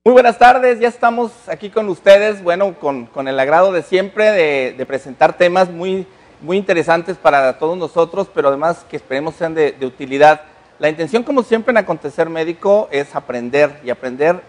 Muy buenas tardes, ya estamos aquí con ustedes, bueno, con el agrado de siempre de presentar temas muy interesantes para todos nosotros, pero además que esperemos sean de utilidad. La intención, como siempre en Acontecer Médico, es aprender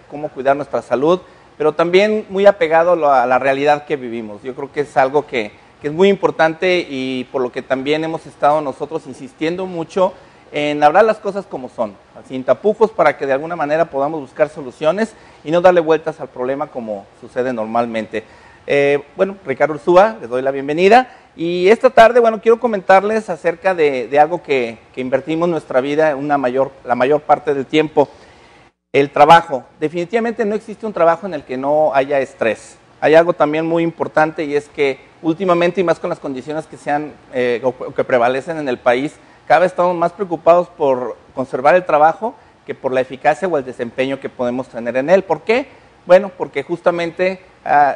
cómo cuidar nuestra salud, pero también muy apegado a la realidad que vivimos. Yo creo que es algo que es muy importante y por lo que también hemos estado nosotros insistiendo mucho en hablar las cosas como son, sin tapujos, para que de alguna manera podamos buscar soluciones y no darle vueltas al problema como sucede normalmente. Bueno, Ricardo Urzúa, les doy la bienvenida y esta tarde, bueno, quiero comentarles acerca de algo que invertimos nuestra vida la mayor parte del tiempo, el trabajo. Definitivamente no existe un trabajo en el que no haya estrés. Hay algo también muy importante y es que últimamente, y más con las condiciones que prevalecen en el país, cada vez estamos más preocupados por conservar el trabajo que por la eficacia o el desempeño que podemos tener en él. ¿Por qué? Bueno, porque justamente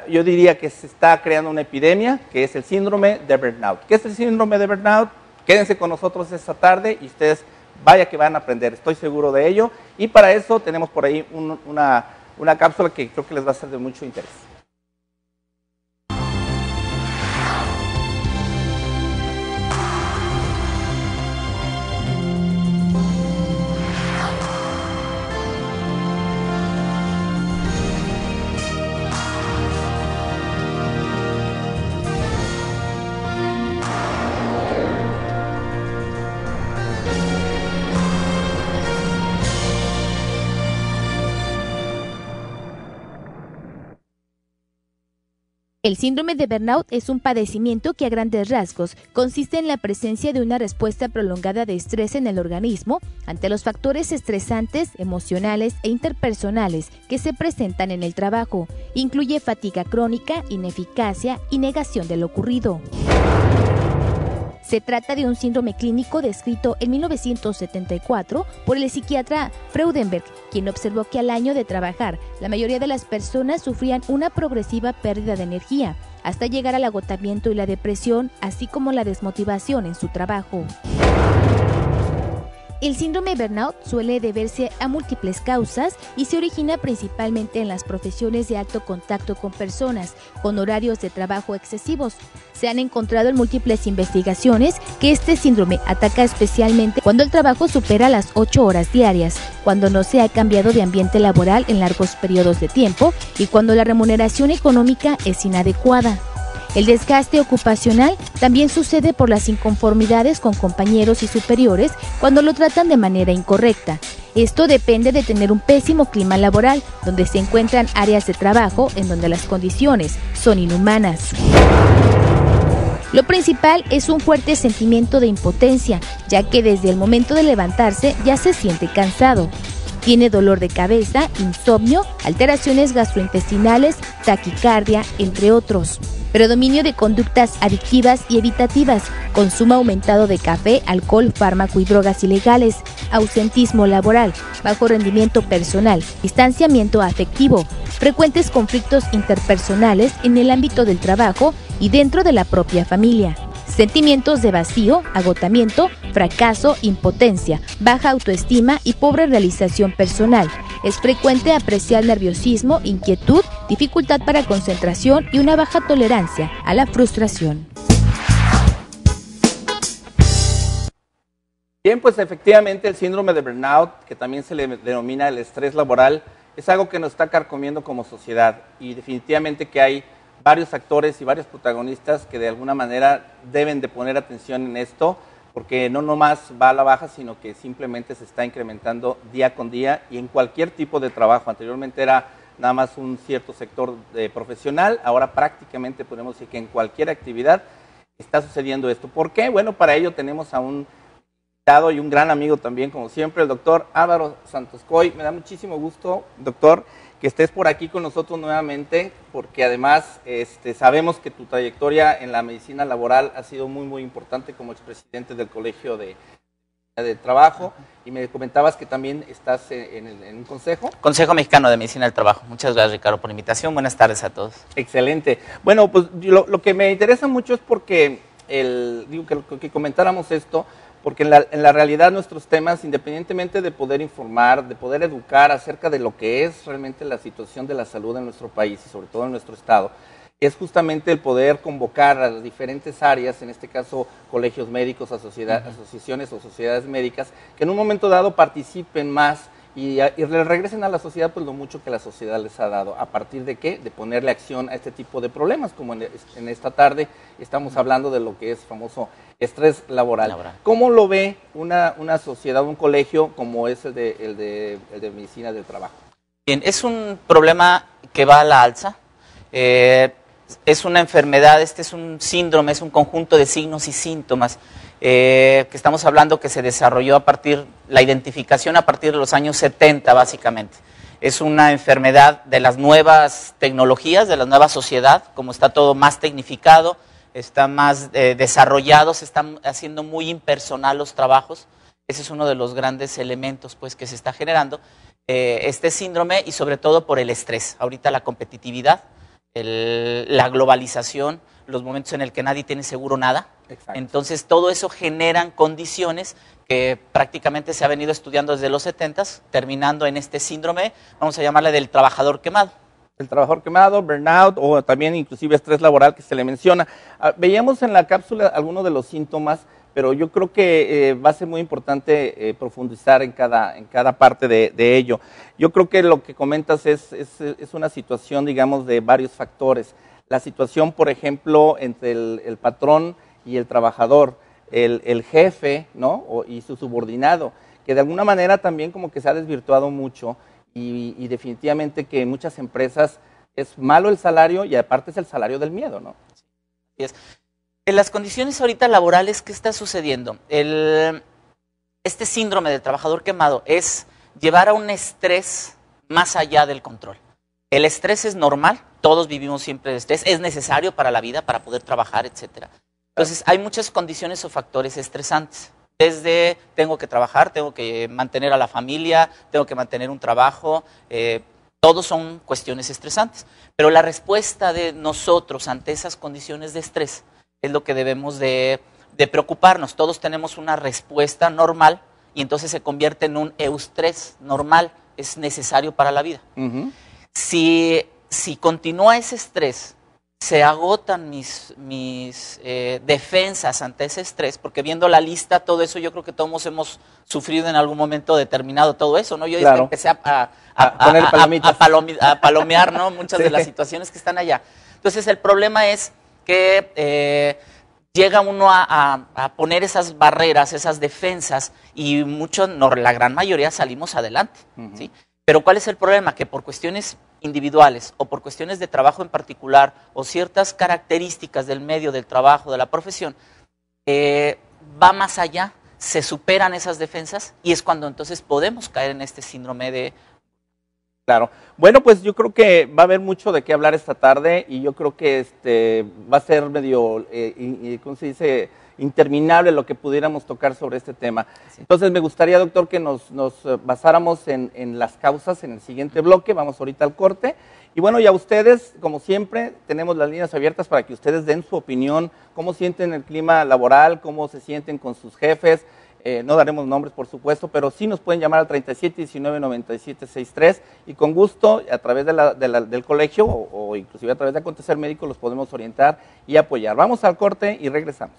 yo diría que se está creando una epidemia que es el síndrome de burnout. ¿Qué es el síndrome de burnout? Quédense con nosotros esta tarde y ustedes vaya que van a aprender, estoy seguro de ello. Y para eso tenemos por ahí una cápsula que creo que les va a ser de mucho interés. El síndrome de burnout es un padecimiento que a grandes rasgos consiste en la presencia de una respuesta prolongada de estrés en el organismo ante los factores estresantes, emocionales e interpersonales que se presentan en el trabajo. Incluye fatiga crónica, ineficacia y negación de lo ocurrido. Se trata de un síndrome clínico descrito en 1974 por el psiquiatra Freudenberg, quien observó que al año de trabajar, la mayoría de las personas sufrían una progresiva pérdida de energía, hasta llegar al agotamiento y la depresión, así como la desmotivación en su trabajo. El síndrome burnout suele deberse a múltiples causas y se origina principalmente en las profesiones de alto contacto con personas, con horarios de trabajo excesivos. Se han encontrado en múltiples investigaciones que este síndrome ataca especialmente cuando el trabajo supera las 8 horas diarias, cuando no se ha cambiado de ambiente laboral en largos periodos de tiempo y cuando la remuneración económica es inadecuada. El desgaste ocupacional también sucede por las inconformidades con compañeros y superiores cuando lo tratan de manera incorrecta. Esto depende de tener un pésimo clima laboral, donde se encuentran áreas de trabajo en donde las condiciones son inhumanas. Lo principal es un fuerte sentimiento de impotencia, ya que desde el momento de levantarse ya se siente cansado. Tiene dolor de cabeza, insomnio, alteraciones gastrointestinales, taquicardia, entre otros. Predominio de conductas adictivas y evitativas, consumo aumentado de café, alcohol, fármaco y drogas ilegales, ausentismo laboral, bajo rendimiento personal, distanciamiento afectivo, frecuentes conflictos interpersonales en el ámbito del trabajo y dentro de la propia familia. Sentimientos de vacío, agotamiento, fracaso, impotencia, baja autoestima y pobre realización personal. Es frecuente apreciar nerviosismo, inquietud, dificultad para concentración y una baja tolerancia a la frustración. Bien, pues efectivamente el síndrome de burnout, que también se le denomina el estrés laboral, es algo que nos está carcomiendo como sociedad y definitivamente que hay varios actores y varios protagonistas que de alguna manera deben de poner atención en esto, porque no nomás va a la baja, sino que simplemente se está incrementando día con día y en cualquier tipo de trabajo. Anteriormente era nada más un cierto sector profesional, ahora prácticamente podemos decir que en cualquier actividad está sucediendo esto. ¿Por qué? Bueno, para ello tenemos a un invitado y un gran amigo también, como siempre, el doctor Álvaro Santos Coy. Me da muchísimo gusto, doctor, que estés por aquí con nosotros nuevamente, porque además sabemos que tu trayectoria en la medicina laboral ha sido muy importante como expresidente del Colegio de Trabajo, y me comentabas que también estás en un consejo. Consejo Mexicano de Medicina del Trabajo. Muchas gracias, Ricardo, por la invitación. Buenas tardes a todos. Excelente. Bueno, pues lo que me interesa mucho es porque, digo que comentáramos esto, porque en la realidad nuestros temas, independientemente de poder informar, de poder educar acerca de lo que es realmente la situación de la salud en nuestro país y sobre todo en nuestro estado, es justamente el poder convocar a las diferentes áreas, en este caso colegios médicos, asociaciones o sociedades médicas, que en un momento dado participen más y le regresen a la sociedad pues lo mucho que la sociedad les ha dado. ¿A partir de qué? De ponerle acción a este tipo de problemas, como en esta tarde estamos hablando de lo que es famoso estrés laboral. ¿Cómo lo ve una sociedad, un colegio como es el de medicina del trabajo? Bien, es un problema que va a la alza. Es una enfermedad, es un síndrome, es un conjunto de signos y síntomas que estamos hablando que se desarrolló la identificación a partir de los años 70 básicamente. Es una enfermedad de las nuevas tecnologías, de la nueva sociedad, como está todo más tecnificado, está más desarrollado, se están haciendo muy impersonal los trabajos. Ese es uno de los grandes elementos pues, que se está generando, este síndrome y sobre todo por el estrés. Ahorita la competitividad, la globalización, los momentos en el que nadie tiene seguro nada. Exacto. Entonces todo eso generan condiciones que prácticamente se ha venido estudiando desde los 70s, terminando en este síndrome, vamos a llamarle del trabajador quemado. El trabajador quemado, burnout o también inclusive estrés laboral que se le menciona. Veíamos en la cápsula algunos de los síntomas, pero yo creo que va a ser muy importante profundizar en cada parte de ello. Yo creo que lo que comentas es una situación, digamos, de varios factores. La situación, por ejemplo, entre el patrón y el trabajador, el jefe, ¿no? Y su subordinado, que de alguna manera también como que se ha desvirtuado mucho y definitivamente que en muchas empresas es malo el salario y aparte es el salario del miedo, ¿no? Sí, es. En las condiciones ahorita laborales, ¿qué está sucediendo? Este síndrome del trabajador quemado es llevar a un estrés más allá del control. El estrés es normal, todos vivimos siempre de estrés, es necesario para la vida, para poder trabajar, etc. Entonces, hay muchas condiciones o factores estresantes. Desde tengo que trabajar, tengo que mantener a la familia, tengo que mantener un trabajo, todos son cuestiones estresantes. Pero la respuesta de nosotros ante esas condiciones de estrés es lo que debemos de preocuparnos. Todos tenemos una respuesta normal y entonces se convierte en un eustrés normal, es necesario para la vida. Si continúa ese estrés, se agotan mis defensas ante ese estrés, porque viendo la lista, todo eso, yo creo que todos hemos sufrido en algún momento determinado todo eso, ¿no? Yo claro. Empecé a palomear, ¿no? Muchas de las situaciones que están allá. Entonces, el problema es que llega uno a poner esas barreras, esas defensas, y muchos, la gran mayoría, salimos adelante, ¿sí? Pero ¿cuál es el problema? Que por cuestiones individuales o por cuestiones de trabajo en particular o ciertas características del medio, del trabajo, de la profesión, va más allá, se superan esas defensas y es cuando entonces podemos caer en este síndrome de... Claro. Bueno, pues yo creo que va a haber mucho de qué hablar esta tarde y yo creo que va a ser medio, ¿cómo se dice?, interminable lo que pudiéramos tocar sobre este tema. Sí. Entonces me gustaría, doctor, que nos basáramos en las causas en el siguiente bloque. Vamos ahorita al corte. Y bueno, y a ustedes, como siempre, tenemos las líneas abiertas para que ustedes den su opinión, cómo sienten el clima laboral, cómo se sienten con sus jefes. No daremos nombres, por supuesto, pero sí nos pueden llamar al 3719-9763 y con gusto, a través del colegio o inclusive a través de Acontecer Médico, los podemos orientar y apoyar. Vamos al corte y regresamos.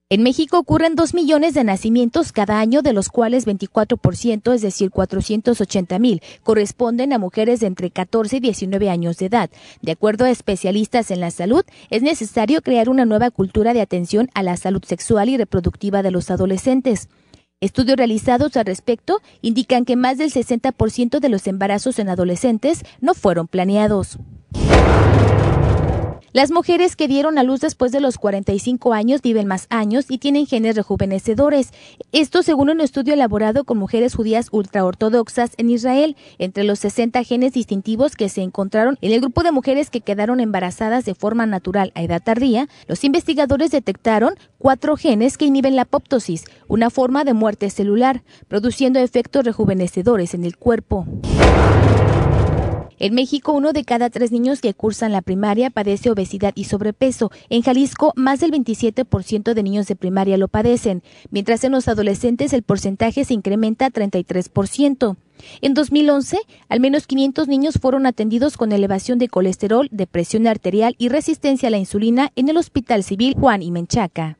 En México ocurren 2 millones de nacimientos cada año, de los cuales 24%, es decir, 480,000, corresponden a mujeres de entre 14 y 19 años de edad. De acuerdo a especialistas en la salud, es necesario crear una nueva cultura de atención a la salud sexual y reproductiva de los adolescentes. Estudios realizados al respecto indican que más del 60% de los embarazos en adolescentes no fueron planeados. Las mujeres que dieron a luz después de los 45 años viven más años y tienen genes rejuvenecedores. Esto según un estudio elaborado con mujeres judías ultraortodoxas en Israel. Entre los 60 genes distintivos que se encontraron en el grupo de mujeres que quedaron embarazadas de forma natural a edad tardía, los investigadores detectaron 4 genes que inhiben la apoptosis, una forma de muerte celular, produciendo efectos rejuvenecedores en el cuerpo. En México, 1 de cada 3 niños que cursan la primaria padece obesidad y sobrepeso. En Jalisco, más del 27% de niños de primaria lo padecen, mientras en los adolescentes el porcentaje se incrementa a 33%. En 2011, al menos 500 niños fueron atendidos con elevación de colesterol, de presión arterial y resistencia a la insulina en el Hospital Civil Juan y Menchaca.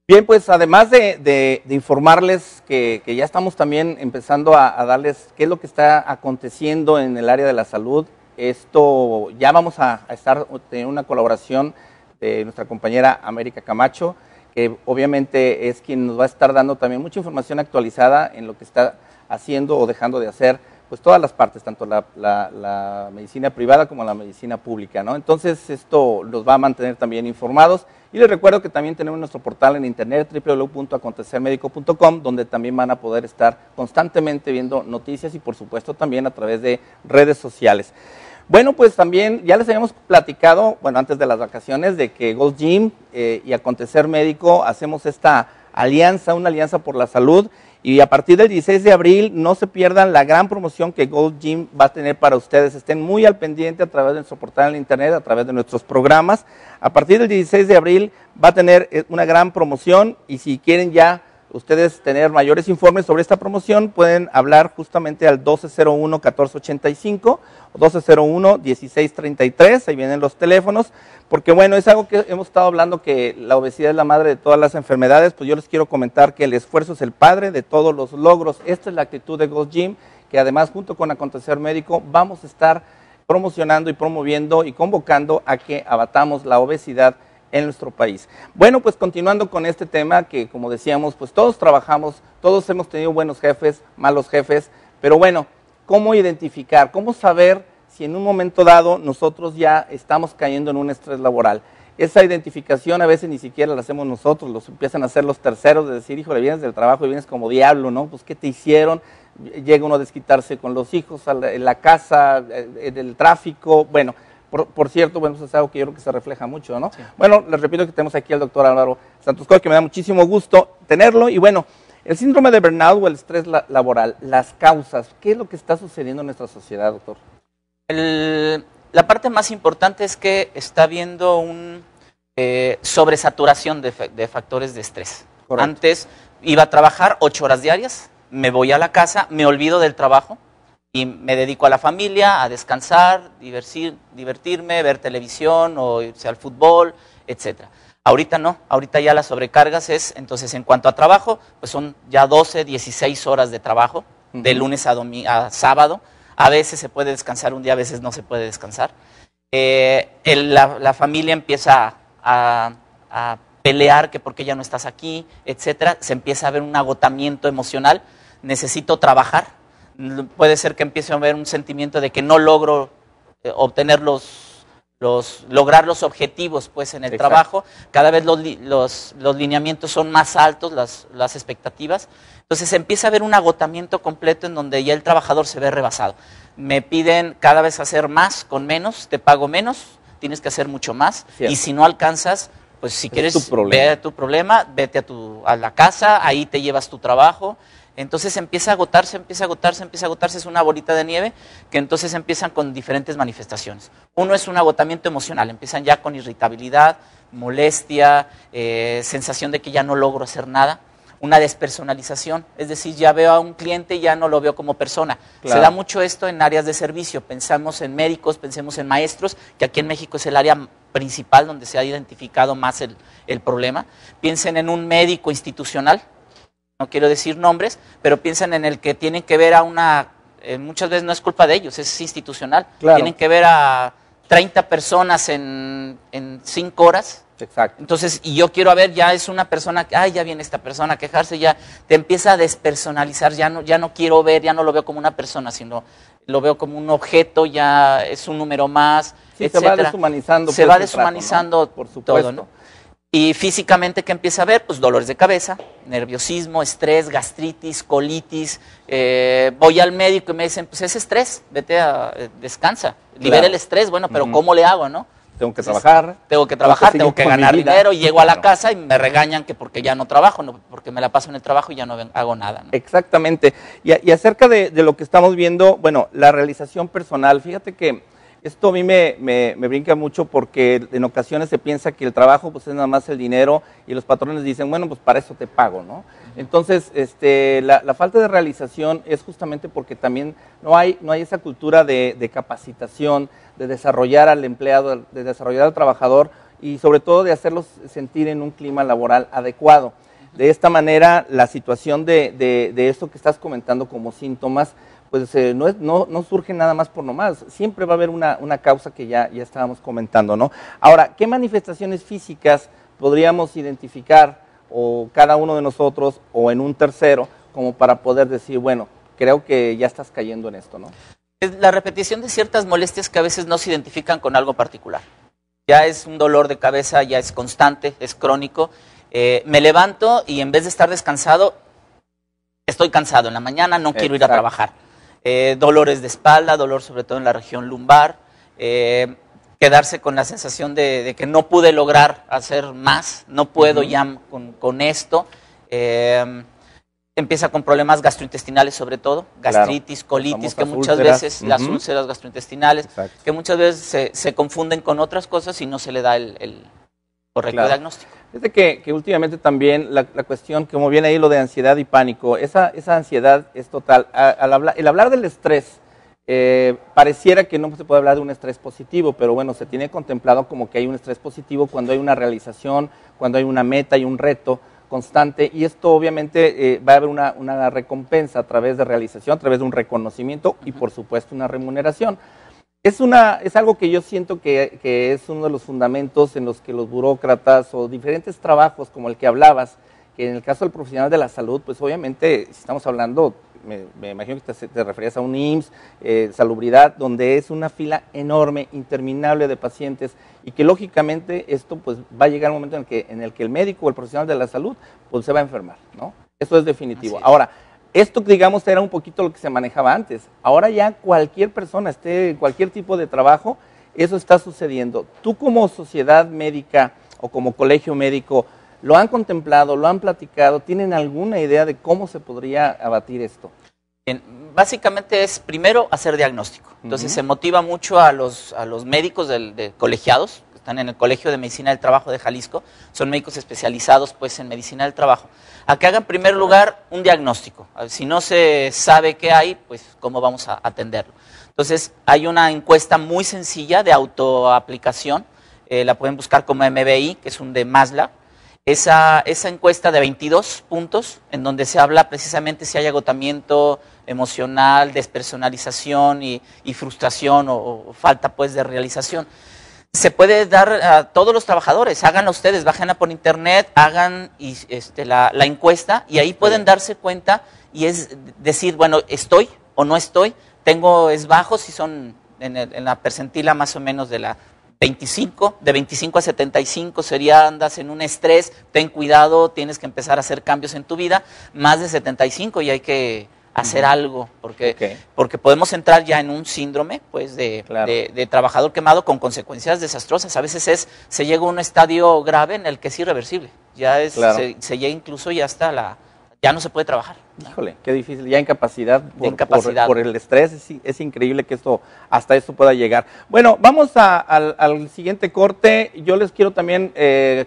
Bien, pues además de informarles que ya estamos también empezando a darles qué es lo que está aconteciendo en el área de la salud, esto ya vamos a estar teniendo una colaboración de nuestra compañera América Camacho, que obviamente es quien nos va a estar dando también mucha información actualizada en lo que está haciendo o dejando de hacer, pues todas las partes, tanto la medicina privada como la medicina pública, ¿no? Entonces esto los va a mantener también informados. Y les recuerdo que también tenemos nuestro portal en internet, www.acontecermedico.com, donde también van a poder estar constantemente viendo noticias y por supuesto también a través de redes sociales. Bueno, pues también ya les habíamos platicado, bueno, antes de las vacaciones, de que Gold's Gym y Acontecer Médico hacemos esta alianza, una alianza por la salud. Y a partir del 16 de abril no se pierdan la gran promoción que Gold's Gym va a tener para ustedes. Estén muy al pendiente a través de nuestro portal en internet, a través de nuestros programas. A partir del 16 de abril va a tener una gran promoción y si quieren ya ustedes tener mayores informes sobre esta promoción, pueden hablar justamente al 1201-1485 o 1201-1633, ahí vienen los teléfonos, porque bueno, es algo que hemos estado hablando, que la obesidad es la madre de todas las enfermedades. Pues yo les quiero comentar que el esfuerzo es el padre de todos los logros. Esta es la actitud de Gold's Gym, que además junto con Acontecer Médico vamos a estar promocionando y promoviendo y convocando a que abatamos la obesidad en nuestro país. Bueno, pues continuando con este tema que, como decíamos, pues todos trabajamos, todos hemos tenido buenos jefes, malos jefes, pero bueno, ¿cómo identificar? ¿Cómo saber si en un momento dado nosotros ya estamos cayendo en un estrés laboral? Esa identificación a veces ni siquiera la hacemos nosotros, los empiezan a hacer los terceros, de decir, híjole, vienes del trabajo y vienes como diablo, ¿no? Pues, ¿qué te hicieron? Llega uno a desquitarse con los hijos, en la casa, en el tráfico, bueno. Por cierto, bueno, eso es algo que yo creo que se refleja mucho, ¿no? Sí. Bueno, les repito que tenemos aquí al doctor Álvaro Santos Coy, que me da muchísimo gusto tenerlo. Y bueno, el síndrome de burnout o el estrés laboral, las causas, ¿qué es lo que está sucediendo en nuestra sociedad, doctor? La parte más importante es que está habiendo un sobresaturación de factores de estrés. Correcto. Antes iba a trabajar 8 horas diarias, me voy a la casa, me olvido del trabajo, y me dedico a la familia, a descansar, divertirme, ver televisión o irse al fútbol, etc. Ahorita no, ahorita ya las sobrecargas entonces en cuanto a trabajo, pues son ya 12, 16 horas de trabajo, de lunes a sábado. A veces se puede descansar un día, a veces no se puede descansar. La familia empieza a pelear que por qué ya no estás aquí, etc. Se empieza a ver un agotamiento emocional, necesito trabajar. Puede ser que empiece a haber un sentimiento de que no logro obtener lograr los objetivos pues en el Exacto. trabajo. Cada vez los lineamientos son más altos, las expectativas. Entonces empieza a haber un agotamiento completo en donde ya el trabajador se ve rebasado. Me piden cada vez hacer más con menos, te pago menos, tienes que hacer mucho más. Cierto. Y si no alcanzas, pues si quieres, ve a tu problema, vete a la casa, ahí te llevas tu trabajo. Entonces empieza a agotarse, es una bolita de nieve que entonces empiezan con diferentes manifestaciones. Uno es un agotamiento emocional, empiezan ya con irritabilidad, molestia, sensación de que ya no logro hacer nada. Una despersonalización, es decir, ya veo a un cliente y ya no lo veo como persona. Claro. Se da mucho esto en áreas de servicio, pensamos en médicos, pensemos en maestros, que aquí en México es el área principal donde se ha identificado más el problema. Piensen en un médico institucional, no quiero decir nombres, pero piensan en el que tienen que ver a muchas veces no es culpa de ellos, es institucional. Claro. Tienen que ver a 30 personas en 5 horas. Exacto. Entonces, y yo quiero ver, ya es una persona, ya viene esta persona a quejarse, ya te empieza a despersonalizar, ya no quiero ver, ya no lo veo como una persona, sino lo veo como un objeto, ya es un número más, sí, etcétera. se va deshumanizando. Se va deshumanizando, ¿no? Por supuesto. todo, ¿no? Y físicamente, ¿qué empieza a haber? Pues dolores de cabeza, nerviosismo, estrés, gastritis, colitis. Voy al médico y me dicen, pues es estrés, vete a descansa, libera el estrés. Bueno, pero ¿cómo le hago, no? Tengo que trabajar. Tengo que ganar dinero, y llego a la casa y me regañan que porque ya no trabajo, no, porque me la paso en el trabajo y ya no hago nada, ¿no? Exactamente. Y acerca de lo que estamos viendo, bueno, la realización personal, fíjate que esto a mí me brinca mucho porque en ocasiones se piensa que el trabajo pues es nada más el dinero y los patrones dicen, bueno, pues para eso te pago, ¿no? Entonces, la falta de realización es justamente porque también no hay esa cultura de capacitación, de desarrollar al empleado, de desarrollar al trabajador y sobre todo de hacerlos sentir en un clima laboral adecuado. De esta manera, la situación de esto que estás comentando como síntomas, pues no surge nada más por nomás, siempre va a haber una causa que ya estábamos comentando, ¿no? Ahora, ¿qué manifestaciones físicas podríamos identificar o cada uno de nosotros o en un tercero como para poder decir, bueno, creo que ya estás cayendo en esto, ¿no? Es la repetición de ciertas molestias que a veces no se identifican con algo particular. Ya es un dolor de cabeza, ya es constante, es crónico. Me levanto y en vez de estar descansado, estoy cansado en la mañana, no quiero ir a trabajar. Dolores de espalda, dolor sobre todo en la región lumbar, quedarse con la sensación de que no pude lograr hacer más, no puedo ya con esto. Empieza con problemas gastrointestinales sobre todo, gastritis, colitis, que muchas veces, las úlceras gastrointestinales, que muchas veces se confunden con otras cosas y no se le da el correcto diagnóstico. Fíjate que últimamente también la cuestión, como viene ahí lo de ansiedad y pánico, esa ansiedad es total. El hablar del estrés, pareciera que no se puede hablar de un estrés positivo, pero bueno, se tiene contemplado como que hay un estrés positivo cuando hay una realización, cuando hay una meta y un reto constante, y esto obviamente va a haber una recompensa a través de realización, a través de un reconocimiento y por supuesto una remuneración. Es algo que yo siento que es uno de los fundamentos en los que los burócratas o diferentes trabajos como el que hablabas, que en el caso del profesional de la salud, pues obviamente si estamos hablando, me imagino que te referías a un IMSS, salubridad, donde es una fila enorme, interminable de pacientes y que lógicamente esto pues va a llegar un momento en el que el médico o el profesional de la salud pues se va a enfermar, ¿no? Eso es definitivo. Ahora, esto, digamos, era un poquito lo que se manejaba antes. Ahora ya cualquier persona, esté en cualquier tipo de trabajo, eso está sucediendo. Tú como sociedad médica o como colegio médico, ¿lo han contemplado, lo han platicado? ¿Tienen alguna idea de cómo se podría abatir esto? Bien, básicamente es primero hacer diagnóstico. Entonces se motiva mucho a los médicos de colegiados, que están en el Colegio de Medicina del Trabajo de Jalisco, son médicos especializados pues en medicina del trabajo, a que hagan en primer lugar un diagnóstico. Si no se sabe qué hay, pues cómo vamos a atenderlo. Entonces hay una encuesta muy sencilla de autoaplicación, la pueden buscar como MBI, que es un de Maslow. Esa encuesta de 22 puntos, en donde se habla precisamente si hay agotamiento emocional, despersonalización y frustración o falta pues de realización. Se puede dar a todos los trabajadores, háganlo ustedes, bájenla por internet, hagan la encuesta y ahí pueden darse cuenta y es decir, bueno, ¿estoy o no estoy? Es bajo si son en la percentila más o menos de la 25, de 25 a 75 sería andas en un estrés, ten cuidado, tienes que empezar a hacer cambios en tu vida, más de 75 y hay que hacer algo, porque podemos entrar ya en un síndrome pues de trabajador quemado con consecuencias desastrosas. A veces se llega a un estadio grave en el que es irreversible, se llega incluso ya hasta ya no se puede trabajar. Híjole, qué difícil, ya incapacidad por el estrés, es increíble que hasta esto pueda llegar. Bueno, vamos al siguiente corte. Yo les quiero también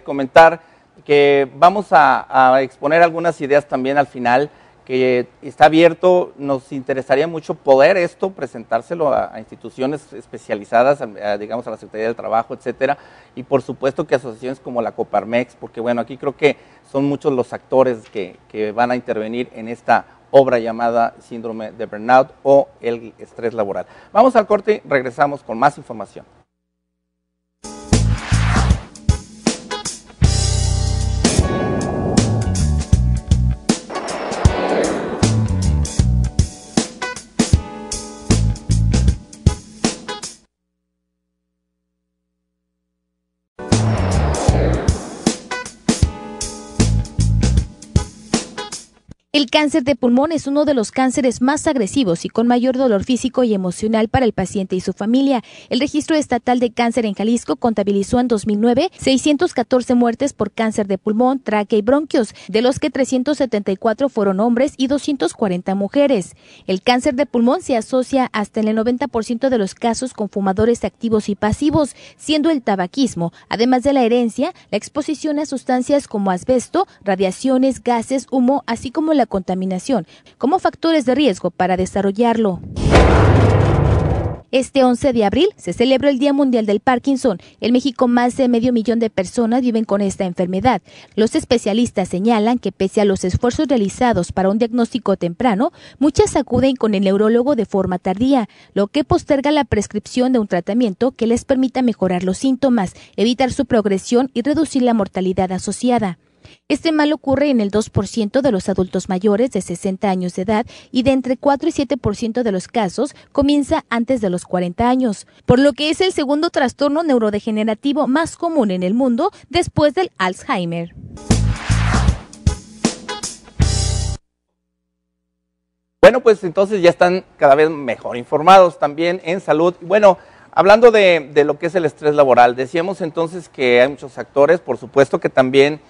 comentar que vamos a exponer algunas ideas también al final, que está abierto. Nos interesaría mucho poder presentárselo a instituciones especializadas, digamos a la Secretaría del Trabajo, etcétera, y por supuesto que asociaciones como la Coparmex, porque bueno, aquí creo que son muchos los actores que van a intervenir en esta obra llamada síndrome de burnout o el estrés laboral. Vamos al corte y regresamos con más información. El cáncer de pulmón es uno de los cánceres más agresivos y con mayor dolor físico y emocional para el paciente y su familia. El Registro Estatal de Cáncer en Jalisco contabilizó en 2009 614 muertes por cáncer de pulmón, tráquea y bronquios, de los que 374 fueron hombres y 240 mujeres. El cáncer de pulmón se asocia hasta en el 90% de los casos con fumadores activos y pasivos, siendo el tabaquismo, además de la herencia, la exposición a sustancias como asbesto, radiaciones, gases, humo, así como la contaminación, como factores de riesgo para desarrollarlo. Este 11 de abril se celebró el Día Mundial del Parkinson. En México, más de 500,000 de personas viven con esta enfermedad. Los especialistas señalan que pese a los esfuerzos realizados para un diagnóstico temprano, muchas acuden con el neurólogo de forma tardía, lo que posterga la prescripción de un tratamiento que les permita mejorar los síntomas, evitar su progresión y reducir la mortalidad asociada. Este mal ocurre en el 2% de los adultos mayores de 60 años de edad y de entre 4 y 7% de los casos comienza antes de los 40 años, por lo que es el segundo trastorno neurodegenerativo más común en el mundo después del Alzheimer. Bueno, pues entonces ya están cada vez mejor informados también en salud. Bueno, hablando de lo que es el estrés laboral, decíamos entonces que hay muchos factores, por supuesto que también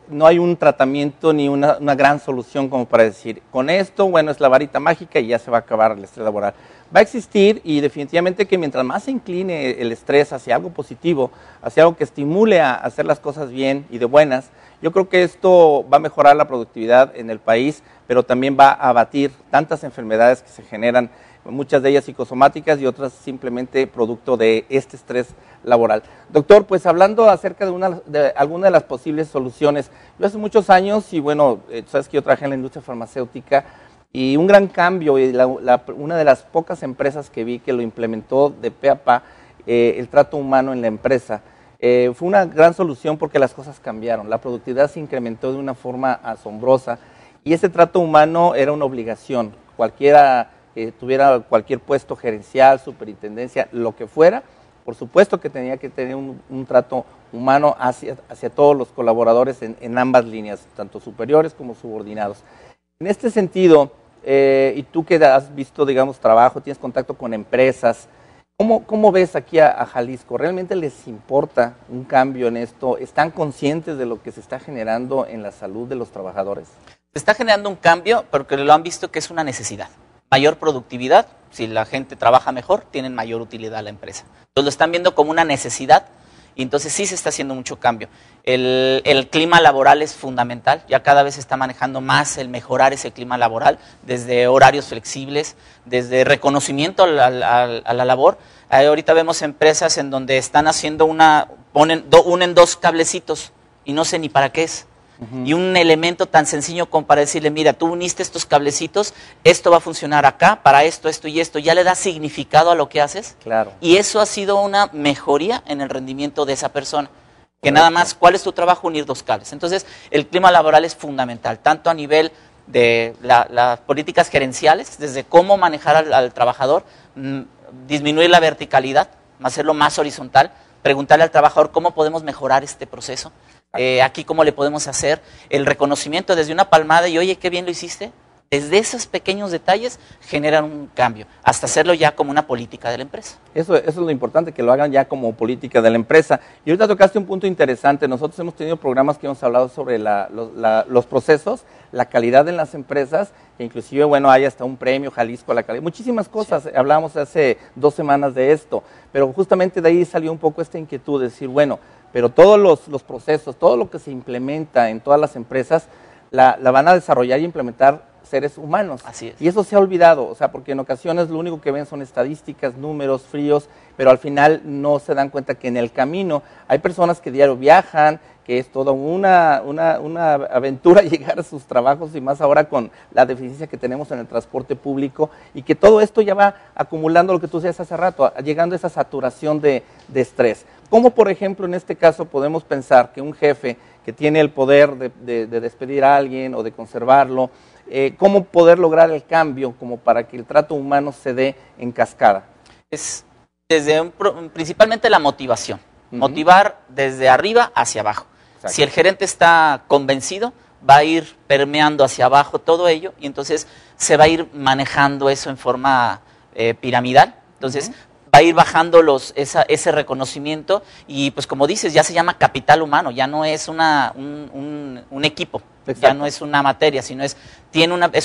no hay un tratamiento ni una gran solución como para decir, con esto, bueno, es la varita mágica y ya se va a acabar el estrés laboral. Va a existir y definitivamente que mientras más se incline el estrés hacia algo positivo, hacia algo que estimule a hacer las cosas bien y de buenas, yo creo que esto va a mejorar la productividad en el país, pero también va a abatir tantas enfermedades que se generan, muchas de ellas psicosomáticas y otras simplemente producto de este estrés laboral. Doctor, pues hablando acerca de alguna de las posibles soluciones, yo hace muchos años, y bueno, sabes que yo trabajé en la industria farmacéutica, y un gran cambio, y una de las pocas empresas que vi que lo implementó de pe a pa, el trato humano en la empresa, fue una gran solución porque las cosas cambiaron, la productividad se incrementó de una forma asombrosa, y ese trato humano era una obligación, cualquiera tuviera cualquier puesto gerencial, superintendencia, lo que fuera, por supuesto que tenía que tener un trato humano hacia todos los colaboradores en ambas líneas, tanto superiores como subordinados. En este sentido, y tú que has visto, digamos, trabajo, tienes contacto con empresas, ¿cómo ves aquí a Jalisco? ¿Realmente les importa un cambio en esto? ¿Están conscientes de lo que se está generando en la salud de los trabajadores? Se está generando un cambio porque lo han visto que es una necesidad. Mayor productividad, si la gente trabaja mejor, tienen mayor utilidad a la empresa. Entonces lo están viendo como una necesidad y entonces sí se está haciendo mucho cambio. El clima laboral es fundamental, ya cada vez se está manejando más el mejorar ese clima laboral, desde horarios flexibles, desde reconocimiento a la labor. Ahorita vemos empresas en donde están haciendo unen dos cablecitos y no sé ni para qué es. Y un elemento tan sencillo como para decirle, mira, tú uniste estos cablecitos, esto va a funcionar acá, para esto, esto y esto, ya le da significado a lo que haces. Claro. Y eso ha sido una mejoría en el rendimiento de esa persona. Que nada más, ¿cuál es tu trabajo? Unir dos cables. Entonces, el clima laboral es fundamental, tanto a nivel de las políticas gerenciales, desde cómo manejar al trabajador, disminuir la verticalidad, hacerlo más horizontal, preguntarle al trabajador cómo podemos mejorar este proceso. Aquí cómo le podemos hacer el reconocimiento desde una palmada y oye, qué bien lo hiciste. Desde esos pequeños detalles generan un cambio, hasta hacerlo ya como una política de la empresa. Eso es lo importante, que lo hagan ya como política de la empresa. Y ahorita tocaste un punto interesante. Nosotros hemos tenido programas que hemos hablado sobre los procesos, la calidad en las empresas, e inclusive, bueno, hay hasta un premio Jalisco a la calidad. Muchísimas cosas, sí. Hablábamos hace 2 semanas de esto, pero justamente de ahí salió un poco esta inquietud de decir, bueno, pero todos los procesos, todo lo que se implementa en todas las empresas, la van a desarrollar y implementar seres humanos. Así es. Y eso se ha olvidado, o sea, porque en ocasiones lo único que ven son estadísticas, números fríos, pero al final no se dan cuenta que en el camino hay personas que diario viajan, que es toda una aventura llegar a sus trabajos y más ahora con la deficiencia que tenemos en el transporte público y que todo esto ya va acumulando lo que tú decías hace rato, llegando a esa saturación de estrés. ¿Cómo, por ejemplo, en este caso podemos pensar que un jefe que tiene el poder de despedir a alguien o de conservarlo, cómo poder lograr el cambio como para que el trato humano se dé en cascada? Es principalmente la motivación, motivar desde arriba hacia abajo. Exacto. Si el gerente está convencido, va a ir permeando hacia abajo todo ello y entonces se va a ir manejando eso en forma piramidal. Entonces va a ir bajando ese reconocimiento y pues como dices, ya se llama capital humano, ya no es un equipo. Exacto. Ya no es una materia, sino es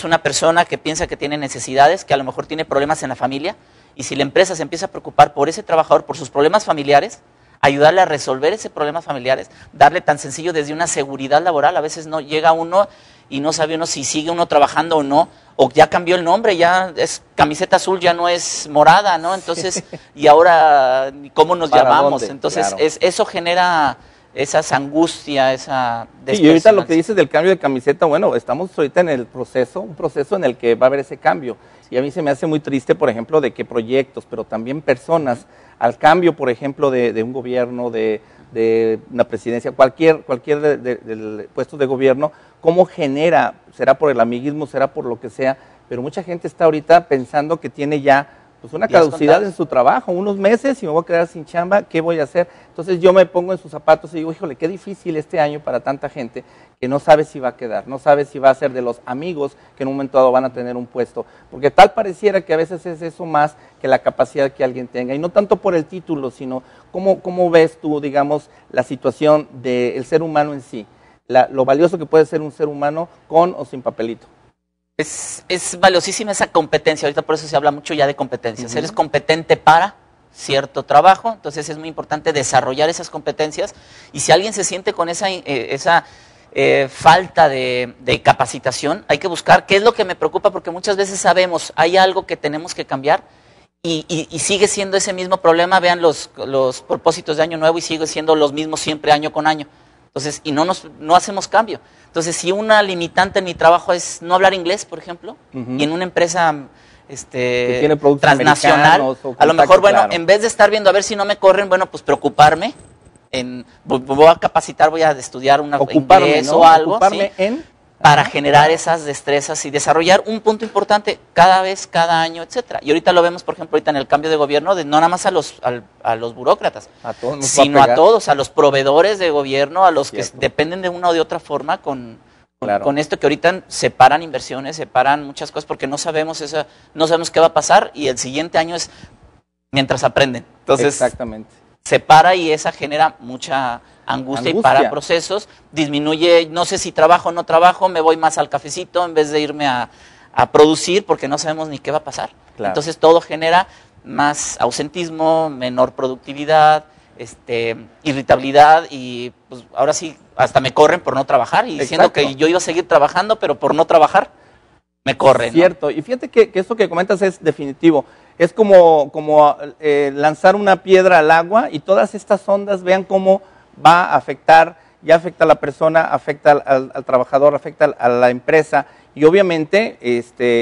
una persona que piensa que tiene necesidades, que a lo mejor tiene problemas en la familia, y si la empresa se empieza a preocupar por ese trabajador, por sus problemas familiares, ayudarle a resolver esos problemas familiares, darle tan sencillo desde una seguridad laboral. A veces no llega uno y no sabe uno si sigue uno trabajando o no, o ya cambió el nombre, ya es camiseta azul, ya no es morada, ¿no? Entonces, y ahora, ¿cómo nos llamamos? ¿Dónde? Entonces, Claro. Eso genera esas angustia, esa Sí, y ahorita lo que dices del cambio de camiseta, bueno, estamos ahorita en el proceso, un proceso en el que va a haber ese cambio. Y a mí se me hace muy triste, por ejemplo, de que proyectos, pero también personas, al cambio, por ejemplo, de un gobierno, de una presidencia, cualquier del puesto de gobierno, cómo genera, será por el amiguismo, será por lo que sea, pero mucha gente está ahorita pensando que tiene ya pues una caducidad en su trabajo, unos meses y me voy a quedar sin chamba, ¿qué voy a hacer? Entonces yo me pongo en sus zapatos y digo, híjole, qué difícil este año para tanta gente que no sabe si va a quedar, no sabe si va a ser de los amigos que en un momento dado van a tener un puesto, porque tal pareciera que a veces es eso más que la capacidad que alguien tenga, y no tanto por el título, sino cómo ves tú, digamos, la situación del ser humano en sí, lo valioso que puede ser un ser humano con o sin papelito. Es valiosísima esa competencia, ahorita por eso se habla mucho ya de competencias. Eres competente para cierto trabajo, entonces es muy importante desarrollar esas competencias y si alguien se siente con esa falta de capacitación, hay que buscar qué es lo que me preocupa, porque muchas veces sabemos, hay algo que tenemos que cambiar y sigue siendo ese mismo problema. Vean los propósitos de año nuevo y sigue siendo los mismos siempre año con año. Entonces, y no hacemos cambio. Entonces, si una limitante en mi trabajo es no hablar inglés, por ejemplo, y en una empra que tiene transnacional, a lo mejor, bueno, en vez de estar viendo a ver si no me corren, bueno, pues preocuparme, voy a capacitar, voy a estudiar inglés, ¿no? O algo, ¿sí? Para generar esas destrezas y desarrollar un punto importante cada vez, cada año, etcétera. Y ahorita lo vemos, por ejemplo, ahorita en el cambio de gobierno, no nada más a los burócratas, sino a todos, a los proveedores de gobierno, a los que dependen de una o de otra forma con esto, que ahorita separan inversiones, separan muchas cosas, porque no sabemos qué va a pasar, y el siguiente año es mientras aprenden. Entonces, exactamente. Separa y esa genera mucha angustia y para procesos, disminuye, no sé si trabajo o no trabajo, me voy más al cafecito en vez de irme a producir, porque no sabemos ni qué va a pasar. Claro. Entonces todo genera más ausentismo, menor productividad, irritabilidad, y pues ahora sí, hasta me corren por no trabajar, y diciendo que yo iba a seguir trabajando, pero por no trabajar, me corren. Cierto, ¿no? Y fíjate que esto que comentas es definitivo. Es como lanzar una piedra al agua y todas estas ondas, vean cómo va a afectar, ya afecta a la persona, afecta al trabajador, afecta a la empresa, y obviamente